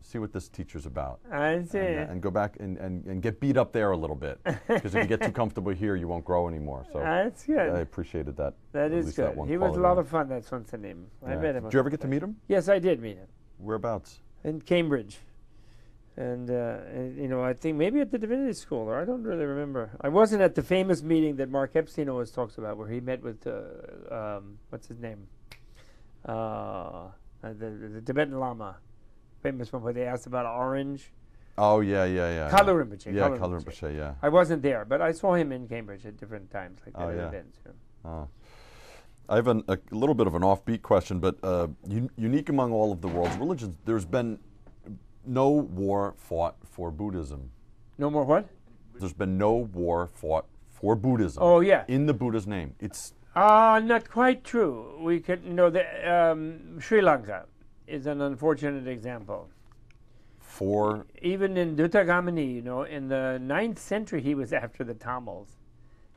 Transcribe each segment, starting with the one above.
see what this teacher's about. I see. And go back and get beat up there a little bit. Because if you get too comfortable here, you won't grow anymore. So that's good. I appreciated that. That is good. He was a lot of fun, that Swansonim. I met him. Did you ever get to meet him? Yes, I did meet him. Whereabouts? In Cambridge. And, you know, I think maybe at the Divinity School, or I don't really remember. I wasn't at the famous meeting that Mark Epstein always talks about, where he met with, what's his name? The Tibetan Lama. Famous one where they asked about orange. Oh, yeah. Kalu Rinpoche. Yeah, Kalu Rinpoche, yeah. I wasn't there, but I saw him in Cambridge at different times, like that events. You know. I have a little bit of an offbeat question, but unique among all of the world's religions, there's been no war fought for Buddhism. No more what? There's been no war fought for Buddhism. Oh, yeah. In the Buddha's name. It's not quite true. We could, you know, Sri Lanka is an unfortunate example. For? Even in Duttagamani, you know, in the 9th century, he was after the Tamils.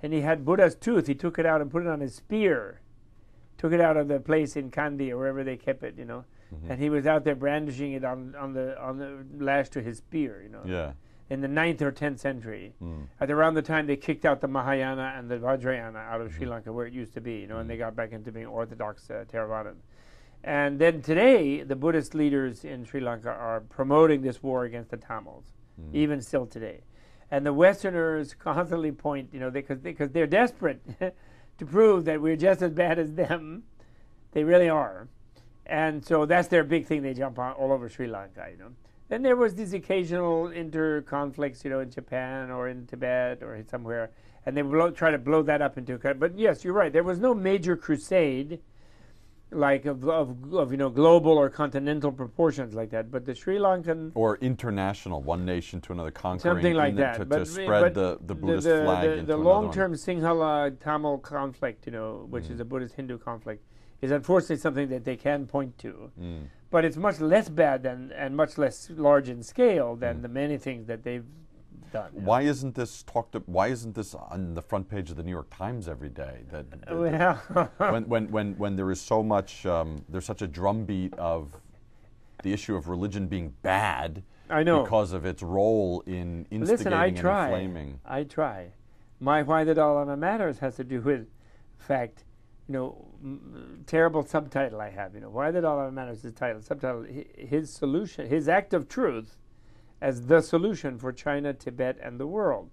And he had Buddha's tooth. He took it out and put it on his spear. Took it out of the place in Kandy or wherever they kept it, you know. And he was out there brandishing it on the lash to his spear, you know. Yeah. In the 9th or 10th century. At around the time they kicked out the Mahayana and the Vajrayana out of Sri Lanka, where it used to be, you know, and they got back into being Orthodox Theravada. And then today, the Buddhist leaders in Sri Lanka are promoting this war against the Tamils, even still today. And the Westerners constantly point, you know, because they're desperate to prove that we're just as bad as them. They really are. And so that's their big thing. They jump on all over Sri Lanka, you know. Then there was these occasional inter-conflicts, you know, in Japan or in Tibet or somewhere, and they try to blow that up into a... But yes, you're right. There was no major crusade like of you know, global or continental proportions like that. But the Sri Lankan... Or international, one nation to another, conquering... Something like that. To spread the Buddhist flag into the long-term Sinhala-Tamil conflict, you know, which is a Buddhist-Hindu conflict, is unfortunately something that they can point to. But it's much less bad and much less large in scale than the many things that they've done. Why isn't this Why isn't this on the front page of the New York Times every day? When there is so much, there's such a drumbeat of the issue of religion being bad. I know. Because of its role in instigating and inflaming. I try. My Why the Dalai Lama Matters has to do with, in fact, you know, terrible subtitle I have, you know, Why the Dalai Lama Matters is title, subtitle, his solution, his act of truth as the solution for China, Tibet, and the world.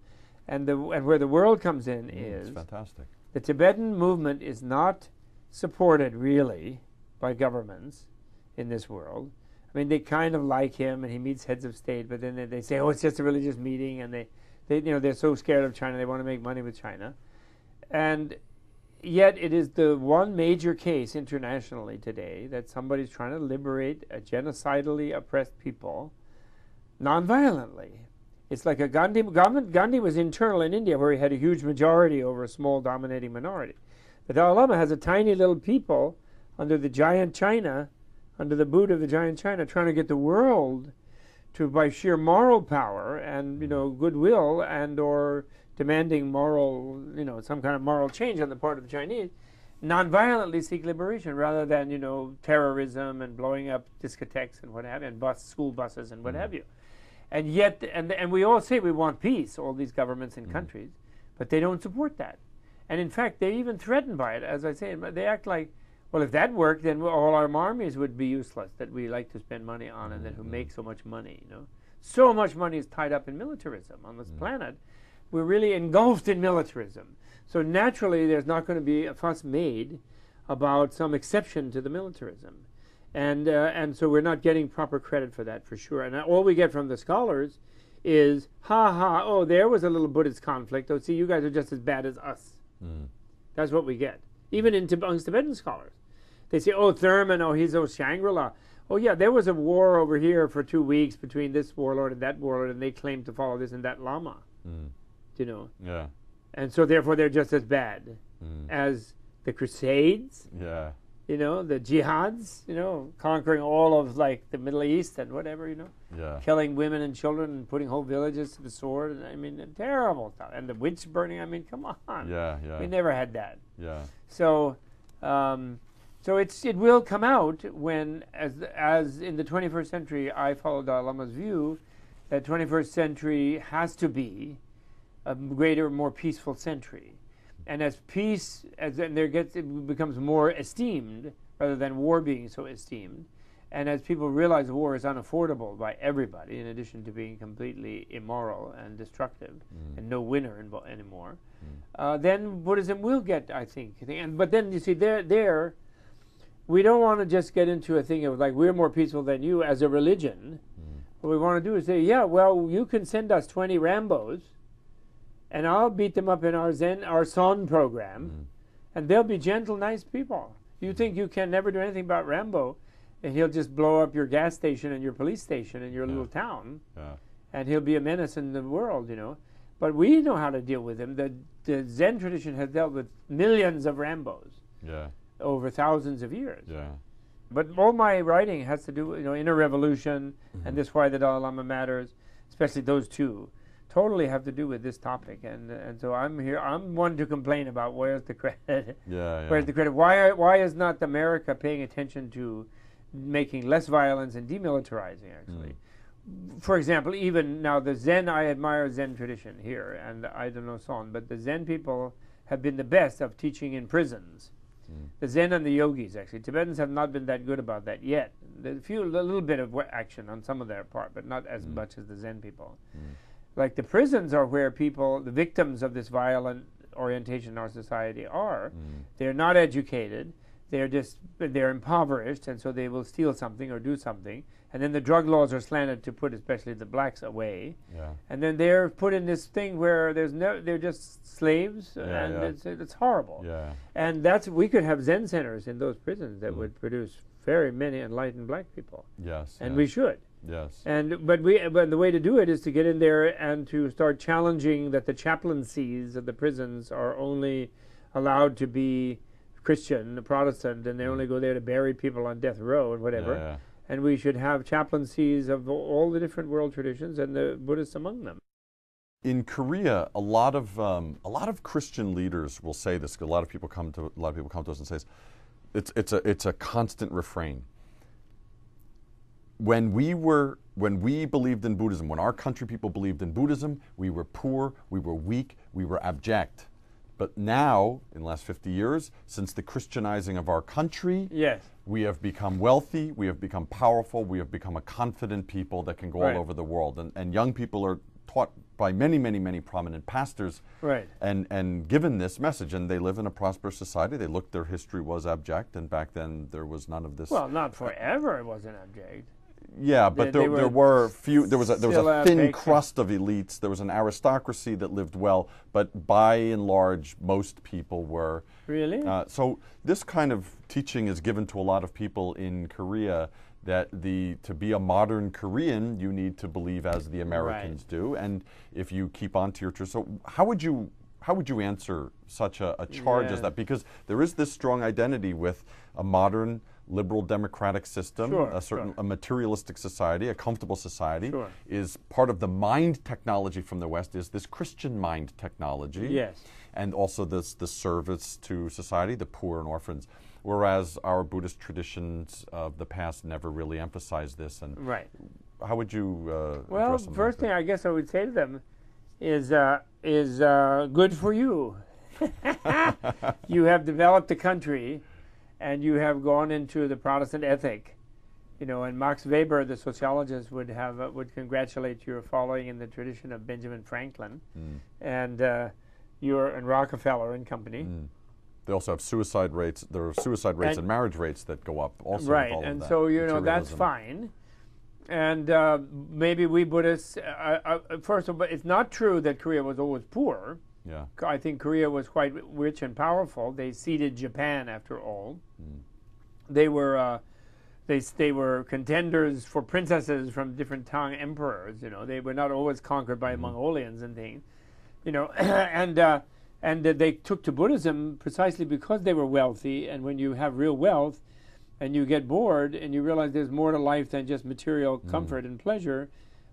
And where the world comes in is... It's fantastic. The Tibetan movement is not supported, really, by governments in this world. I mean, they kind of like him, and he meets heads of state, but then they say, oh, it's just a religious meeting, and they you know, they're so scared of China, they want to make money with China. And yet it is the one major case internationally today that somebody's trying to liberate a genocidally oppressed people non-violently. It's like Gandhi was internal in India, where he had a huge majority over a small dominating minority. The Dalai Lama has a tiny little people under the giant China, under the boot of the giant China, trying to get the world to, by sheer moral power and, you know, goodwill and or demanding moral, you know, some kind of moral change on the part of the Chinese, non-violently seek liberation rather than, you know, terrorism and blowing up discotheques and what have you, and school buses and what have you. And yet, and we all say we want peace, all these governments and countries, but they don't support that. And in fact, they're even threatened by it. As I say, they act like, well, if that worked, then all our armies would be useless, that we like to spend money on and that who make so much money, you know. So much money is tied up in militarism on this planet. We're really engulfed in militarism. So naturally, there's not going to be a fuss made about some exception to the militarism. And so we're not getting proper credit for that, for sure. And all we get from the scholars is, oh, there was a little Buddhist conflict. Oh, see, you guys are just as bad as us. That's what we get. Even amongst Tibetan scholars. They say, oh, Thurman, oh, he's Shangri-La. Oh, yeah, there was a war over here for 2 weeks between this warlord and that warlord, and they claim to follow this and that lama. You know? Yeah. And so, therefore, they're just as bad as the Crusades. Yeah. You know, the jihads, you know, conquering all of, like, the Middle East and whatever, you know. Yeah. Killing women and children and putting whole villages to the sword. I mean, terrible stuff. And the witch burning, I mean, come on. Yeah, yeah. We never had that. Yeah. So, So it will come out when, as in the 21st century, I follow Dalai Lama's view that 21st century has to be a greater, more peaceful century. And as peace, it becomes more esteemed rather than war being so esteemed. And as people realize war is unaffordable by everybody, in addition to being completely immoral and destructive, and no winner anymore, then Buddhism will get, I think. But then you see, there, we don't want to just get into a thing of like we're more peaceful than you as a religion. What we want to do is say, yeah, well, you can send us 20 Rambos, and I'll beat them up in our Son program, and they'll be gentle, nice people. You think you can never do anything about Rambo, and he'll just blow up your gas station and your police station in your little town, and he'll be a menace in the world, But we know how to deal with him. The Zen tradition has dealt with millions of Rambos over thousands of years. But all my writing has to do with, inner revolution, and this is why the Dalai Lama matters, especially those two, totally have to do with this topic. And so I'm here. I'm one to complain about where's the credit. Where's the credit? Why is not America paying attention to making less violence and demilitarizing, actually? For example, even now the Zen, I admire Zen tradition here, and I don't know Son, but the Zen people have been the best of teaching in prisons. The Zen and the yogis, actually. Tibetans have not been that good about that yet. There's a little bit of action on some of their part, but not as much as the Zen people. Like the prisons are where people, the victims of this violent orientation in our society are. They're not educated. They're impoverished, and so they will steal something or do something. And then the drug laws are slanted to put especially the blacks away. And then they're put in this thing where they're just slaves, and it's horrible. And we could have Zen centers in those prisons that would produce very many enlightened black people. And we should. But the way to do it is to get in there and to start challenging that the chaplaincies of the prisons are only allowed to be Christian, Protestant, and they only go there to bury people on death row and whatever. And we should have chaplaincies of all the different world traditions and the Buddhists among them. In Korea, a lot of Christian leaders will say this. A lot of people come to us and say, it's a constant refrain. When we believed in Buddhism, when our country people believed in Buddhism, we were poor, we were weak, we were abject. But now, in the last 50 years, since the Christianizing of our country, we have become wealthy, we have become powerful, we have become a confident people that can go all over the world. And young people are taught by many, many, many prominent pastors and given this message. And they live in a prosperous society. They look, their history was abject, and back then there was none of this. Well, not forever it wasn't abject. Yeah, but there were few. There was a thin crust of elites. There was an aristocracy that lived well, but by and large, most people were really. So this kind of teaching is given to a lot of people in Korea that to be a modern Korean, you need to believe as the Americans do, and if you keep on to your tradition. So how would you answer such a charge as that? Because there is this strong identity with a modern liberal democratic system, a materialistic society, a comfortable society, is part of the mind technology from the West is this Christian mind technology, and also the service to society, the poor and orphans, whereas our Buddhist traditions of the past never really emphasized this. And how would you well, first thing I guess I would say to them is good for you. You have developed a country, and you have gone into the Protestant ethic, and Max Weber, the sociologist, would congratulate you for following in the tradition of Benjamin Franklin, and Rockefeller and company. They also have suicide rates. There are suicide rates and marriage rates that go up. Also, and so that's fine. And maybe we Buddhists, first of all, it's not true that Korea was always poor. I think Korea was quite rich and powerful. They ceded Japan, after all. They were contenders for princesses from different Tang emperors. They were not always conquered by Mongolians and things. And they took to Buddhism precisely because they were wealthy. And when you have real wealth, and you get bored, and you realize there's more to life than just material comfort and pleasure,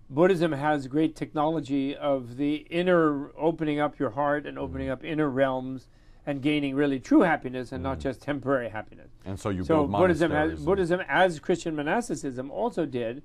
Buddhism has great technology of the inner opening up your heart and opening up inner realms and gaining really true happiness and not just temporary happiness. And so you So build monasteries. Buddhism, as Christian monasticism, also did,